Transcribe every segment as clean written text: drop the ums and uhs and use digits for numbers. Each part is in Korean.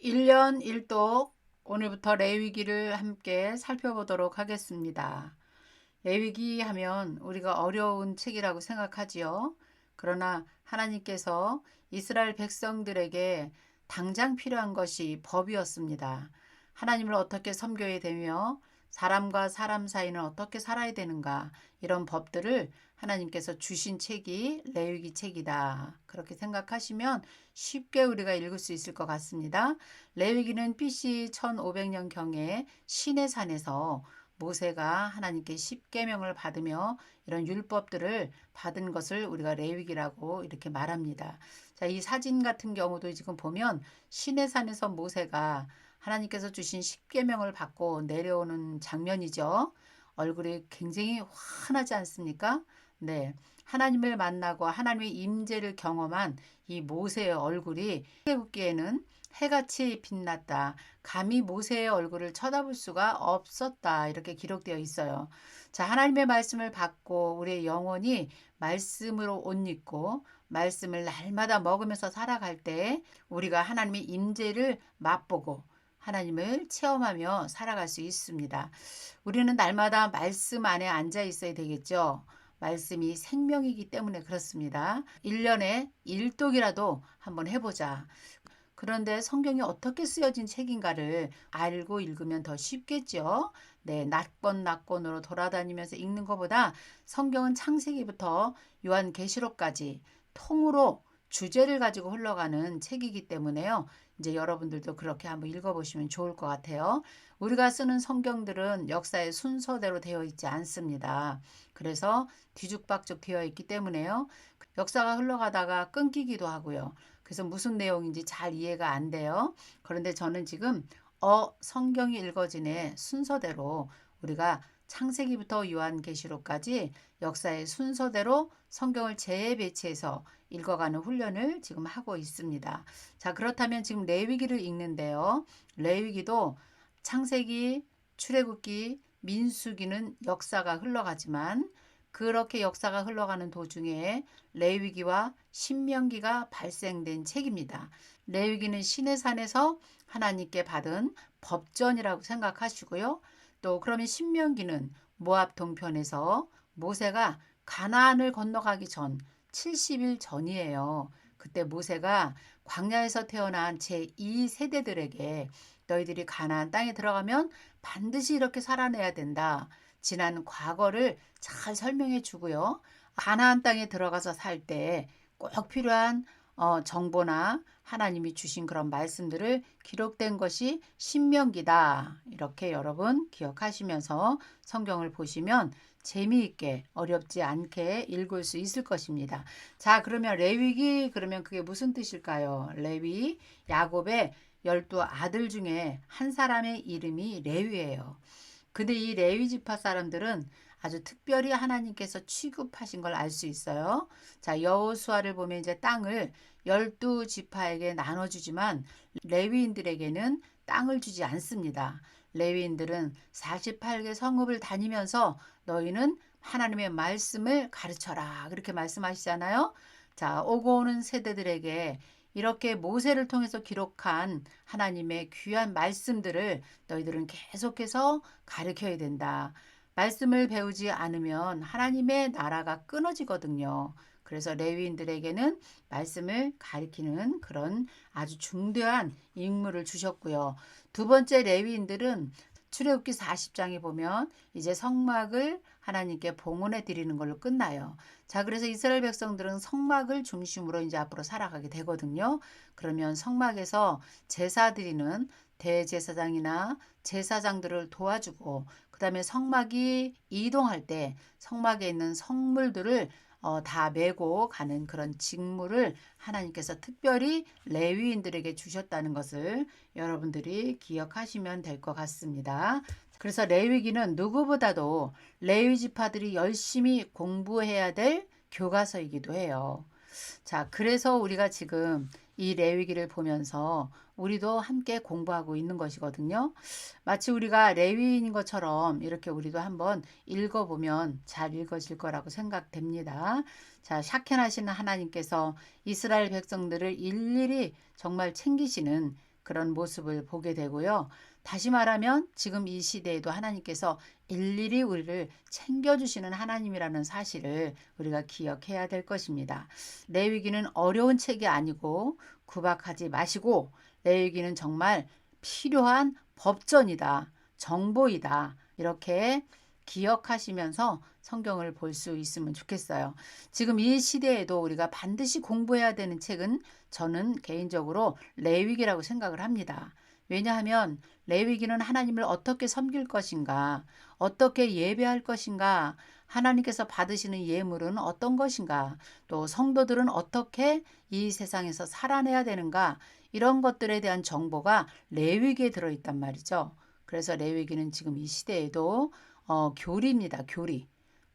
1년 1독 오늘부터 레위기를 함께 살펴보도록 하겠습니다. 레위기 하면 우리가 어려운 책이라고 생각하지요. 그러나 하나님께서 이스라엘 백성들에게 당장 필요한 것이 법이었습니다. 하나님을 어떻게 섬겨야 되며 사람과 사람 사이는 어떻게 살아야 되는가, 이런 법들을 하나님께서 주신 책이 레위기 책이다. 그렇게 생각하시면 쉽게 우리가 읽을 수 있을 것 같습니다. 레위기는 BC 1500년경에 시내산에서 모세가 하나님께 십계명을 받으며 이런 율법들을 받은 것을 우리가 레위기라고 이렇게 말합니다. 자, 이 사진 같은 경우도 지금 보면 시내산에서 모세가 하나님께서 주신 십계명을 받고 내려오는 장면이죠. 얼굴이 굉장히 환하지 않습니까? 네. 하나님을 만나고 하나님의 임재를 경험한 이 모세의 얼굴이 출애굽기에는 해같이 빛났다. 감히 모세의 얼굴을 쳐다볼 수가 없었다. 이렇게 기록되어 있어요. 자, 하나님의 말씀을 받고 우리의 영혼이 말씀으로 옷 입고 말씀을 날마다 먹으면서 살아갈 때 우리가 하나님의 임재를 맛보고 하나님을 체험하며 살아갈 수 있습니다. 우리는 날마다 말씀 안에 앉아 있어야 되겠죠. 말씀이 생명이기 때문에 그렇습니다. 1년에 1독이라도 한번 해보자. 그런데 성경이 어떻게 쓰여진 책인가를 알고 읽으면 더 쉽겠죠. 네, 낫권으로 돌아다니면서 읽는 것보다 성경은 창세기부터 요한계시록까지 통으로 주제를 가지고 흘러가는 책이기 때문에요. 이제 여러분들도 그렇게 한번 읽어보시면 좋을 것 같아요. 우리가 쓰는 성경들은 역사의 순서대로 되어 있지 않습니다. 그래서 뒤죽박죽 되어 있기 때문에요. 역사가 흘러가다가 끊기기도 하고요. 그래서 무슨 내용인지 잘 이해가 안 돼요. 그런데 저는 지금 성경이 읽어지네 순서대로 우리가 창세기부터 요한계시록까지 역사의 순서대로 성경을 재배치해서 읽어가는 훈련을 지금 하고 있습니다. 자, 그렇다면 지금 레위기를 읽는데요. 레위기도 창세기, 출애굽기, 민수기는 역사가 흘러가지만 그렇게 역사가 흘러가는 도중에 레위기와 신명기가 발생된 책입니다. 레위기는 시내산에서 하나님께 받은 법전이라고 생각하시고요. 또 그러면 신명기는 모압 동편에서 모세가 가나안을 건너가기 전 70일 전이에요. 그때 모세가 광야에서 태어난 제2세대들에게 너희들이 가나안 땅에 들어가면 반드시 이렇게 살아내야 된다. 지난 과거를 잘 설명해 주고요. 가나안 땅에 들어가서 살 때 꼭 필요한 정보나 하나님이 주신 그런 말씀들을 기록된 것이 신명기다. 이렇게 여러분 기억하시면서 성경을 보시면 재미있게 어렵지 않게 읽을 수 있을 것입니다. 자, 그러면 레위기 그러면 그게 무슨 뜻일까요? 레위, 야곱의 12 아들 중에 한 사람의 이름이 레위예요. 근데 이 레위 지파 사람들은 아주 특별히 하나님께서 취급하신 걸 알 수 있어요. 자, 여호수아를 보면 이제 땅을 12지파에게 나눠주지만 레위인들에게는 땅을 주지 않습니다. 레위인들은 48개 성읍을 다니면서 너희는 하나님의 말씀을 가르쳐라. 그렇게 말씀하시잖아요. 자, 오고 오는 세대들에게 이렇게 모세를 통해서 기록한 하나님의 귀한 말씀들을 너희들은 계속해서 가르쳐야 된다. 말씀을 배우지 않으면 하나님의 나라가 끊어지거든요. 그래서 레위인들에게는 말씀을 가리키는 그런 아주 중대한 임무를 주셨고요. 두 번째 레위인들은 출애굽기 40장에 보면 이제 성막을 하나님께 봉헌해 드리는 걸로 끝나요. 자, 그래서 이스라엘 백성들은 성막을 중심으로 이제 앞으로 살아가게 되거든요. 그러면 성막에서 제사 드리는 대제사장이나 제사장들을 도와주고 그다음에 성막이 이동할 때 성막에 있는 성물들을 다 메고 가는 그런 직무를 하나님께서 특별히 레위인들에게 주셨다는 것을 여러분들이 기억하시면 될 것 같습니다. 그래서 레위기는 누구보다도 레위 지파들이 열심히 공부해야 될 교과서이기도 해요. 자, 그래서 우리가 지금 이 레위기를 보면서 우리도 함께 공부하고 있는 것이거든요. 마치 우리가 레위인인 것처럼 이렇게 우리도 한번 읽어보면 잘 읽어질 거라고 생각됩니다. 자, 샤켄하시는 하나님께서 이스라엘 백성들을 일일이 정말 챙기시는 그런 모습을 보게 되고요. 다시 말하면 지금 이 시대에도 하나님께서 일일이 우리를 챙겨주시는 하나님이라는 사실을 우리가 기억해야 될 것입니다. 레위기는 어려운 책이 아니고 구박하지 마시고, 레위기는 정말 필요한 법전이다, 정보이다, 이렇게 기억하시면서 성경을 볼 수 있으면 좋겠어요. 지금 이 시대에도 우리가 반드시 공부해야 되는 책은 저는 개인적으로 레위기라고 생각을 합니다. 왜냐하면 레위기는 하나님을 어떻게 섬길 것인가, 어떻게 예배할 것인가, 하나님께서 받으시는 예물은 어떤 것인가, 또 성도들은 어떻게 이 세상에서 살아내야 되는가, 이런 것들에 대한 정보가 레위기에 들어있단 말이죠. 그래서 레위기는 지금 이 시대에도 교리입니다. 교리.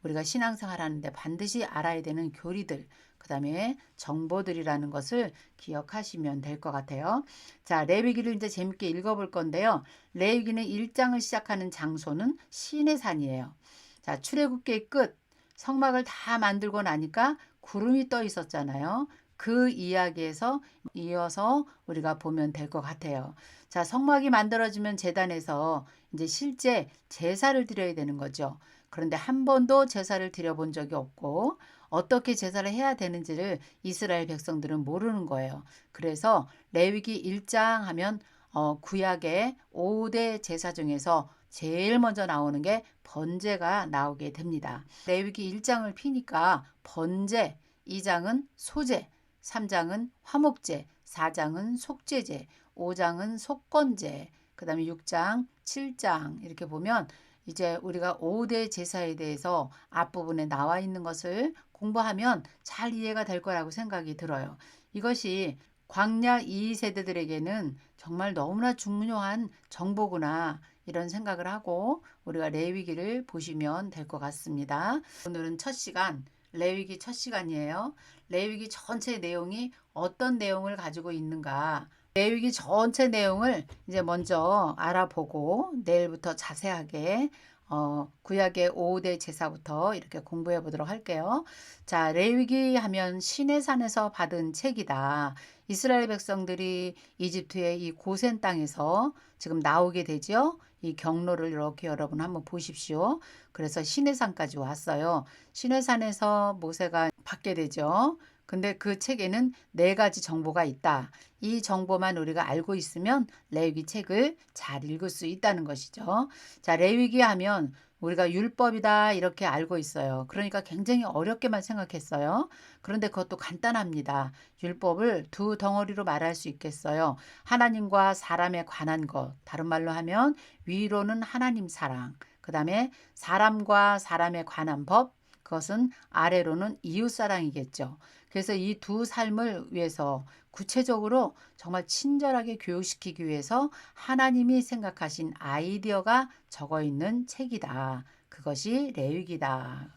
우리가 신앙생활 하는데 반드시 알아야 되는 교리들, 그 다음에 정보들이라는 것을 기억하시면 될 것 같아요. 자, 레위기를 이제 재밌게 읽어볼 건데요. 레위기는 1장을 시작하는 장소는 시내산이에요. 자, 출애굽기의 끝, 성막을 다 만들고 나니까 구름이 떠 있었잖아요. 그 이야기에서 이어서 우리가 보면 될 것 같아요. 자, 성막이 만들어지면 제단에서 이제 실제 제사를 드려야 되는 거죠. 그런데 한 번도 제사를 드려본 적이 없고 어떻게 제사를 해야 되는지를 이스라엘 백성들은 모르는 거예요. 그래서 레위기 1장 하면 구약의 5대 제사 중에서 제일 먼저 나오는 게 번제가 나오게 됩니다. 레위기 1장을 피니까 번제, 2장은 소제, 3장은 화목제, 4장은 속죄제, 5장은 속건제, 그 다음에 6장, 7장 이렇게 보면 이제 우리가 5대 제사에 대해서 앞부분에 나와 있는 것을 공부하면 잘 이해가 될 거라고 생각이 들어요. 이것이 광야 2세대들에게는 정말 너무나 중요한 정보구나, 이런 생각을 하고 우리가 레위기를 보시면 될 것 같습니다. 오늘은 첫 시간, 레위기 첫 시간이에요. 레위기 전체 내용이 어떤 내용을 가지고 있는가, 레위기 전체 내용을 이제 먼저 알아보고 내일부터 자세하게 구약의 5대 제사부터 이렇게 공부해 보도록 할게요. 자, 레위기 하면 시내산에서 받은 책이다. 이스라엘 백성들이 이집트의 이 고센 땅에서 지금 나오게 되죠. 이 경로를 이렇게 여러분 한번 보십시오. 그래서 시내산까지 왔어요. 시내산에서 모세가 받게 되죠. 근데 그 책에는 4가지 정보가 있다. 이 정보만 우리가 알고 있으면 레위기 책을 잘 읽을 수 있다는 것이죠. 자, 레위기 하면 우리가 율법이다 이렇게 알고 있어요. 그러니까 굉장히 어렵게만 생각했어요. 그런데 그것도 간단합니다. 율법을 두 덩어리로 말할 수 있겠어요. 하나님과 사람에 관한 것, 다른 말로 하면 위로는 하나님 사랑, 그 다음에 사람과 사람에 관한 법, 그것은 아래로는 이웃 사랑이겠죠. 그래서 이 두 삶을 위해서 구체적으로 정말 친절하게 교육시키기 위해서 하나님이 생각하신 아이디어가 적어 있는 책이다. 그것이 레위기다.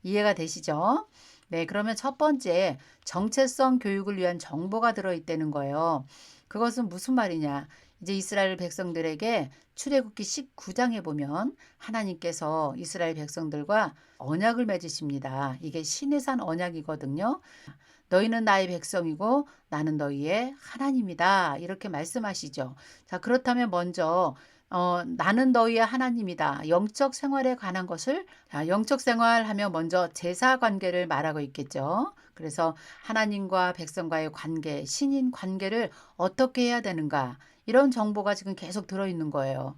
이해가 되시죠? 네, 그러면 첫 번째, 정체성 교육을 위한 정보가 들어있다는 거예요. 그것은 무슨 말이냐? 이제 이스라엘 백성들에게 출애굽기 19장에 보면 하나님께서 이스라엘 백성들과 언약을 맺으십니다. 이게 시내산 언약이거든요. 너희는 나의 백성이고 나는 너희의 하나님이다, 이렇게 말씀하시죠. 자, 그렇다면 먼저 나는 너희의 하나님이다, 영적 생활에 관한 것을, 영적 생활 하면 먼저 제사 관계를 말하고 있겠죠. 그래서 하나님과 백성과의 관계, 신인 관계를 어떻게 해야 되는가, 이런 정보가 지금 계속 들어있는 거예요.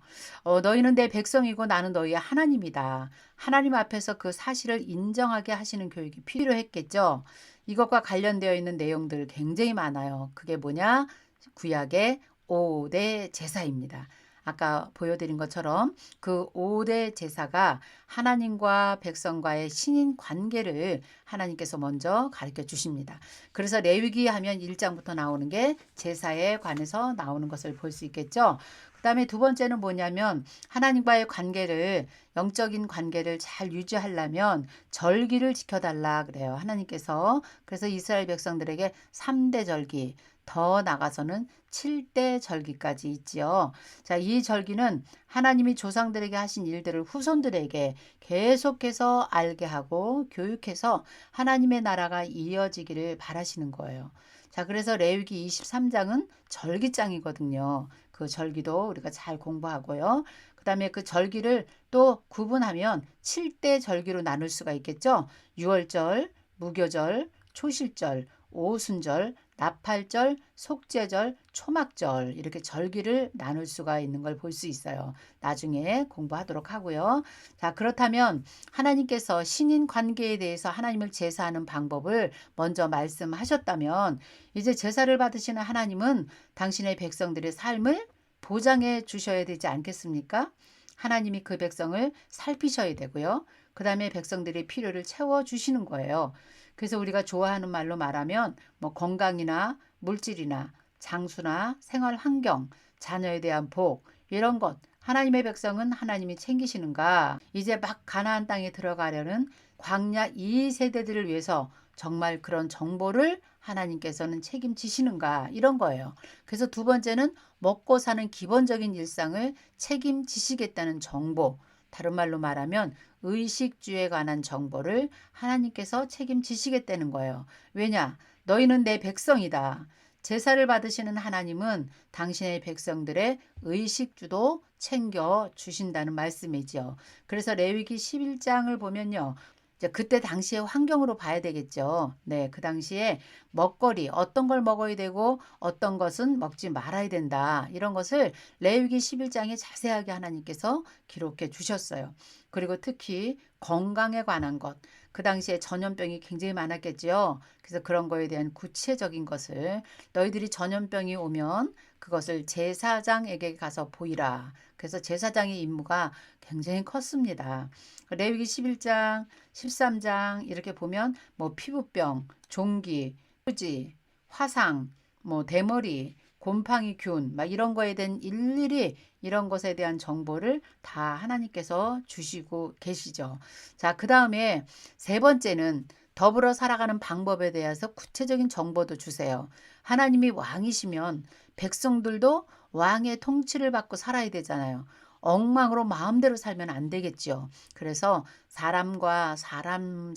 너희는 내 백성이고 나는 너희의 하나님이다. 하나님 앞에서 그 사실을 인정하게 하시는 교육이 필요했겠죠. 이것과 관련되어 있는 내용들 굉장히 많아요. 그게 뭐냐? 구약의 5대 제사입니다. 아까 보여드린 것처럼 그 5대 제사가 하나님과 백성과의 신인 관계를 하나님께서 먼저 가르쳐 주십니다. 그래서 레위기 하면 1장부터 나오는 게 제사에 관해서 나오는 것을 볼 수 있겠죠. 그 다음에 두 번째는 뭐냐면 하나님과의 관계를, 영적인 관계를 잘 유지하려면 절기를 지켜달라 그래요. 하나님께서. 그래서 이스라엘 백성들에게 3대 절기, 더 나가서는 7대 절기까지 있지요. 자, 이 절기는 하나님이 조상들에게 하신 일들을 후손들에게 계속해서 알게 하고 교육해서 하나님의 나라가 이어지기를 바라시는 거예요. 자, 그래서 레위기 23장은 절기장이거든요. 그 절기도 우리가 잘 공부하고요. 그 다음에 그 절기를 또 구분하면 7대 절기로 나눌 수가 있겠죠. 유월절, 무교절, 초실절, 오순절, 나팔절, 속죄절, 초막절 이렇게 절기를 나눌 수가 있는 걸 볼 수 있어요. 나중에 공부하도록 하고요. 자, 그렇다면 하나님께서 신인 관계에 대해서 하나님을 제사하는 방법을 먼저 말씀하셨다면 이제 제사를 받으시는 하나님은 당신의 백성들의 삶을 보장해 주셔야 되지 않겠습니까? 하나님이 그 백성을 살피셔야 되고요. 그 다음에 백성들의 필요를 채워주시는 거예요. 그래서 우리가 좋아하는 말로 말하면 뭐 건강이나 물질이나 장수나 생활 환경, 자녀에 대한 복 이런 것 하나님의 백성은 하나님이 챙기시는가? 이제 막 가나안 땅에 들어가려는 광야 2세대들을 위해서 정말 그런 정보를 하나님께서는 책임지시는가? 이런 거예요. 그래서 두 번째는 먹고 사는 기본적인 일상을 책임지시겠다는 정보. 다른 말로 말하면 의식주에 관한 정보를 하나님께서 책임지시겠다는 거예요. 왜냐? 너희는 내 백성이다. 제사를 받으시는 하나님은 당신의 백성들의 의식주도 챙겨 주신다는 말씀이죠. 그래서 레위기 11장을 보면요. 그때 당시의 환경으로 봐야 되겠죠. 네, 그 당시에 먹거리, 어떤 걸 먹어야 되고 어떤 것은 먹지 말아야 된다. 이런 것을 레위기 11장에 자세하게 하나님께서 기록해 주셨어요. 그리고 특히 건강에 관한 것, 그 당시에 전염병이 굉장히 많았겠죠. 그래서 그런 거에 대한 구체적인 것을 너희들이 전염병이 오면 그것을 제사장에게 가서 보이라. 그래서 제사장의 임무가 굉장히 컸습니다. 레위기 11장, 13장 이렇게 보면 뭐 피부병, 종기, 휴지, 화상, 뭐 대머리, 곰팡이균 막 이런 거에 대한 일일이 이런 것에 대한 정보를 다 하나님께서 주시고 계시죠. 자, 그 다음에 세 번째는 더불어 살아가는 방법에 대해서 구체적인 정보도 주세요. 하나님이 왕이시면 백성들도 왕의 통치를 받고 살아야 되잖아요. 엉망으로 마음대로 살면 안 되겠죠. 그래서 사람과 사람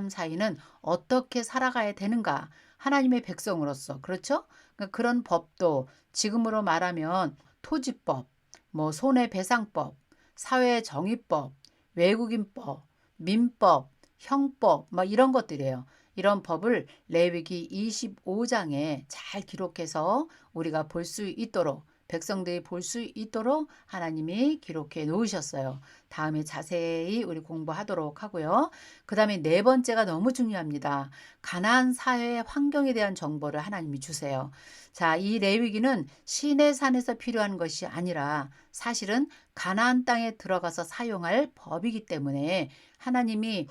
사이는 어떻게 살아가야 되는가? 하나님의 백성으로서. 그렇죠? 그러니까 그런 법도 지금으로 말하면 토지법, 뭐 손해배상법, 사회정의법, 외국인법, 민법, 형법, 막 이런 것들이에요. 이런 법을 레위기 25장에 잘 기록해서 우리가 볼 수 있도록 백성들이 볼 수 있도록 하나님이 기록해 놓으셨어요. 다음에 자세히 우리 공부하도록 하고요. 그 다음에 네 번째가 너무 중요합니다. 가나안 사회의 환경에 대한 정보를 하나님이 주세요. 자, 이 레위기는 시내산에서 필요한 것이 아니라 사실은 가나안 땅에 들어가서 사용할 법이기 때문에 하나님이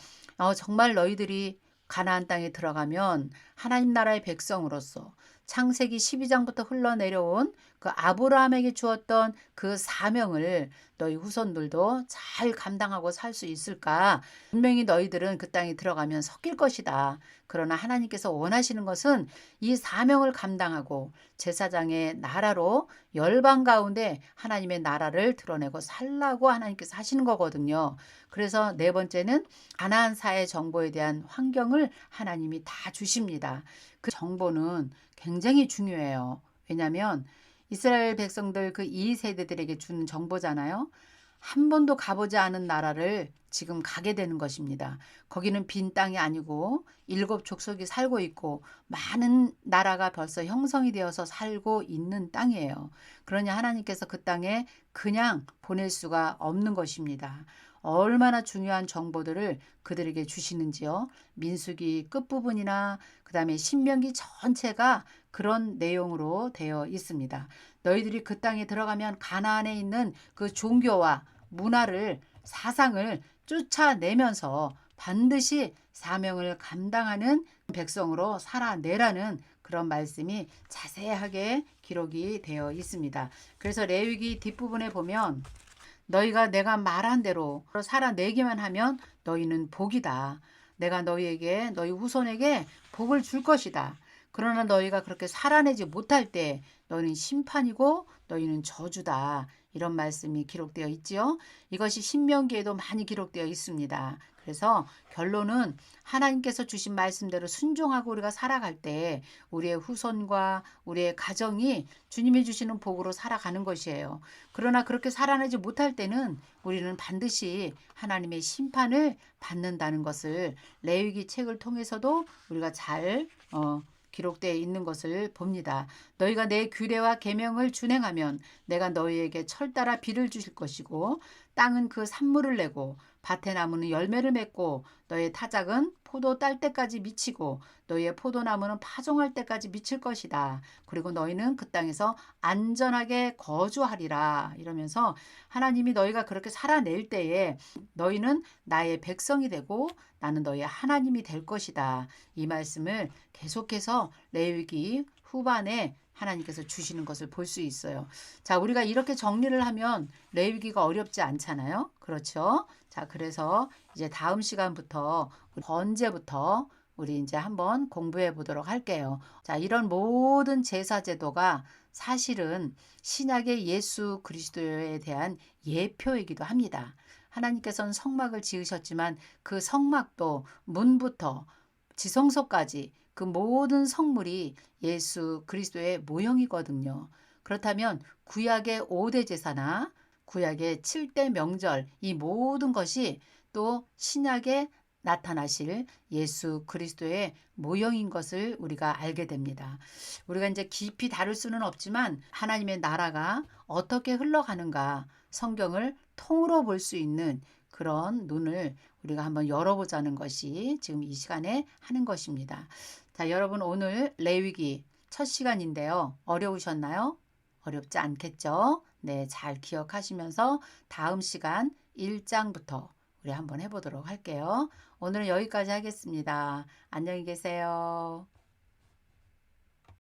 정말 너희들이 가나안 땅에 들어가면 하나님 나라의 백성으로서 창세기 12장부터 흘러내려온 그 아브라함에게 주었던 그 사명을 너희 후손들도 잘 감당하고 살 수 있을까? 분명히 너희들은 그 땅에 들어가면 섞일 것이다. 그러나 하나님께서 원하시는 것은 이 사명을 감당하고 제사장의 나라로 열방 가운데 하나님의 나라를 드러내고 살라고 하나님께서 하시는 거거든요. 그래서 네 번째는 가나안 사회 정보에 대한 환경을 하나님이 다 주십니다. 그 정보는 굉장히 중요해요. 왜냐하면 이스라엘 백성들 그 2세대들에게 주는 정보잖아요. 한 번도 가보지 않은 나라를 지금 가게 되는 것입니다. 거기는 빈 땅이 아니고 7족속이 살고 있고 많은 나라가 벌써 형성이 되어서 살고 있는 땅이에요. 그러니 하나님께서 그 땅에 그냥 보낼 수가 없는 것입니다. 얼마나 중요한 정보들을 그들에게 주시는지요. 민수기 끝부분이나 그 다음에 신명기 전체가 그런 내용으로 되어 있습니다. 너희들이 그 땅에 들어가면 가나안에 있는 그 종교와 문화를 사상을 쫓아내면서 반드시 사명을 감당하는 백성으로 살아내라는 그런 말씀이 자세하게 기록이 되어 있습니다. 그래서 레위기 뒷부분에 보면 너희가 내가 말한 대로 살아내기만 하면 너희는 복이다. 내가 너희에게 너희 후손에게 복을 줄 것이다. 그러나 너희가 그렇게 살아내지 못할 때 너희는 심판이고 너희는 저주다. 이런 말씀이 기록되어 있지요. 이것이 신명기에도 많이 기록되어 있습니다. 그래서 결론은 하나님께서 주신 말씀대로 순종하고 우리가 살아갈 때 우리의 후손과 우리의 가정이 주님이 주시는 복으로 살아가는 것이에요. 그러나 그렇게 살아내지 못할 때는 우리는 반드시 하나님의 심판을 받는다는 것을 레위기 책을 통해서도 우리가 잘 기록되어 있는 것을 봅니다. 너희가 내 규례와 계명을 준행하면 내가 너희에게 철 따라 비를 주실 것이고 땅은 그 산물을 내고 밭의 나무는 열매를 맺고 너의 타작은 포도 딸 때까지 미치고 너희의 포도나무는 파종할 때까지 미칠 것이다. 그리고 너희는 그 땅에서 안전하게 거주하리라. 이러면서 하나님이 너희가 그렇게 살아낼 때에 너희는 나의 백성이 되고 나는 너희의 하나님이 될 것이다. 이 말씀을 계속해서 레위기 후반에 하나님께서 주시는 것을 볼 수 있어요. 자, 우리가 이렇게 정리를 하면 레위기가 어렵지 않잖아요. 그렇죠? 자, 그래서 이제 다음 시간부터 번제부터 우리 이제 한번 공부해 보도록 할게요. 자, 이런 모든 제사 제도가 사실은 신약의 예수 그리스도에 대한 예표이기도 합니다. 하나님께서는 성막을 지으셨지만 그 성막도 문부터 지성소까지 그 모든 성물이 예수 그리스도의 모형이거든요. 그렇다면 구약의 5대 제사나 구약의 7대 명절 이 모든 것이 또 신약에 나타나실 예수 그리스도의 모형인 것을 우리가 알게 됩니다. 우리가 이제 깊이 다룰 수는 없지만 하나님의 나라가 어떻게 흘러가는가 성경을 통으로 볼 수 있는 그런 눈을 우리가 한번 열어보자는 것이 지금 이 시간에 하는 것입니다. 자, 여러분 오늘 레위기 첫 시간인데요. 어려우셨나요? 어렵지 않겠죠? 네, 잘 기억하시면서 다음 시간 1장부터 우리 한번 해보도록 할게요. 오늘은 여기까지 하겠습니다. 안녕히 계세요.